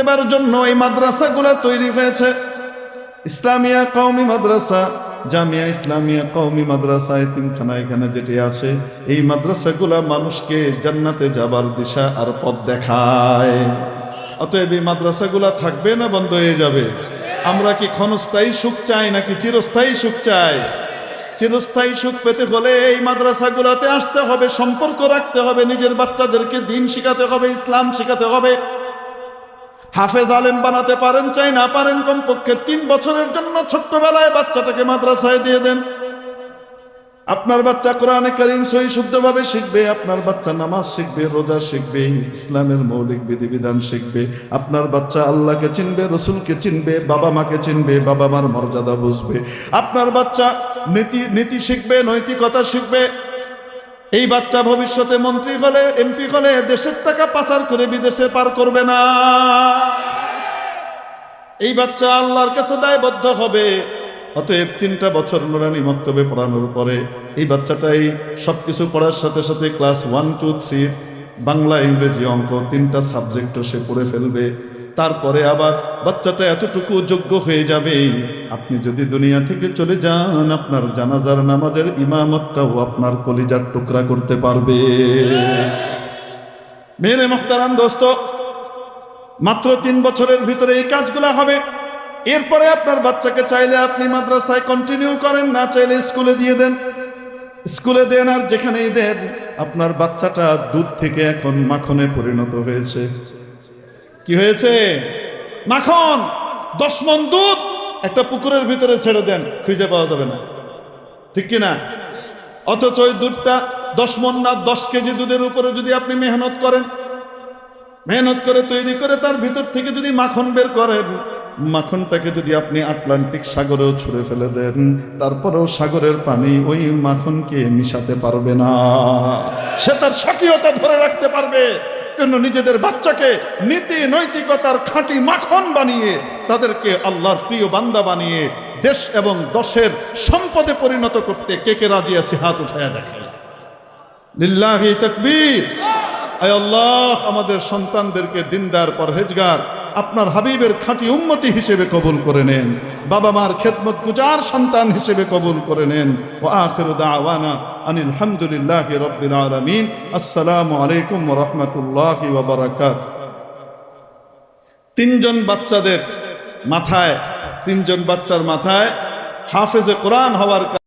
এবার জন্য এই মাদ্রাসাগুলো তৈরি হয়েছে। ইসলামিয়া কওমি মাদ্রাসা, জামিয়া ইসলামিয়া কওমি মাদ্রাসা, তিনখানা এখানে যেটি আছে, এই মাদ্রাসাগুলা মানুষকে জান্নাতে যাবার দিশা আর পথ দেখায়। অতএব এই মাদ্রাসাগুলা থাকবে না বন্ধ হয়ে যাবে? আমরা কি ক্ষণস্থায়ী সুখ চাই নাকি চিরস্থায়ী সুখ চাই? চিরস্থায়ী সুখ পেতে হলে এই মাদ্রাসাগুলাতে আসতে হবে, সম্পর্ক রাখতে হবে, নিজের বাচ্চাদেরকে দিন শিখাতে হবে, ইসলাম শিখাতে হবে। হাফেজ আলেম বানাতে পারেন চাই না পারেন, কমপক্ষে 3 বছরের জন্য ছোট্টবেলায় বাচ্চাটাকে মাদ্রাসায় দিয়ে দেন। আপনার বাচ্চা কোরআনে কারীম সহি শুদ্ধভাবে শিখবে, আপনার বাচ্চা নামাজ শিখবে, রোজা শিখবে, ইসলামের মৌলিক বিধিবিধান শিখবে, আপনার বাচ্চা আল্লাহকে চিনবে, রসুলকে চিনবে, বাবা মাকে চিনবে, বাবা মার মর্যাদা বুঝবে, আপনার বাচ্চা নীতি শিখবে, নৈতিকতা শিখবে। এই বাচ্চা ভবিষ্যতে মন্ত্রী হলে, এমপি হলে দেশের টাকা পাচার করে বিদেশে পার করবে না। এই বাচ্চা আল্লাহর কাছে দায়বদ্ধ হবে। অতএব 3টা বছর নুরানি মক্তবে পড়ানোর পরে এই বাচ্চাটাই সবকিছু পড়ার সাথে সাথে ক্লাস 1, 2, 3 বাংলা, ইংরেজি, অঙ্ক 3টা সাবজেক্টও সে পড়ে ফেলবে। তারপরে আবার বাচ্চাটা এতটুকু যোগ্য হয়ে যাবে, আপনি যদি দুনিয়া থেকে চলে যান, আপনার জানাজার নামাজের ইমামতটাও আপনার কলিজার টুকরা করতে পারবে। মেরে মুহতারাম দোস্ত, মাত্র 3 বছরের ভিতরে এই কাজগুলো হবে। এরপরে আপনার বাচ্চাকে চাইলে আপনি মাদ্রাসায় কন্টিনিউ করেন, না চাইলে স্কুলে দিয়ে দেন। স্কুলে দেন আর যেখানেই দেন, আপনার বাচ্চাটা দুধ থেকে এখন মাখনে পরিণত হয়েছে। কি হয়েছে? মাখন। 10 মণ দুধ একটা পুকুরের ভিতরে ছেড়ে দেন, খুঁজে পাওয়া যাবে না, ঠিক কিনা? অথচ ওই দুধটা 10 মণ না 10 কেজি দুধের উপরে যদি আপনি মেহনত করেন, মেহনত করে তৈরি করে তার ভিতর থেকে যদি মাখন বের করেন, মাখনটাকে যদি আপনি আটলান্টিক সাগরেও ছুঁড়ে ফেলে দেন, তারপরেও সাগরের পানি ওই মাখনকে মিশাতে পারবে না, সে তার স্বকীয়তা ধরে রাখতে পারবে। জন্য নিজেদের বাচ্চাকে নীতি নৈতিকতার খাঁটি মাখন বানিয়ে, তাদেরকে আল্লাহর প্রিয় বান্দা বানিয়ে দেশ এবং দশের সম্পদে পরিণত করতে কে কে রাজি আছে? হাত উঠায়া দেখে। লিল্লাহি তাকবীর। আয় আল্লাহ, আমাদের সন্তানদেরকে দিনদার, পরহেজগার, আপনার হাবিবের খাঁটি উম্মতি হিসেবে কবুল করে নেন, বাবা মার খেদমত গুজার সন্তান হিসেবে কবুল করে নেন। ওয়া আখিরু দাওয়ানা আনিল হামদুলিল্লাহি রাব্বিল আলামিন। আসসালামু আলাইকুম ওয়া রাহমাতুল্লাহি ওয়া বারাকাতুহু। 3জন বাচ্চার মাথায় হাফেজে কোরআন হওয়ার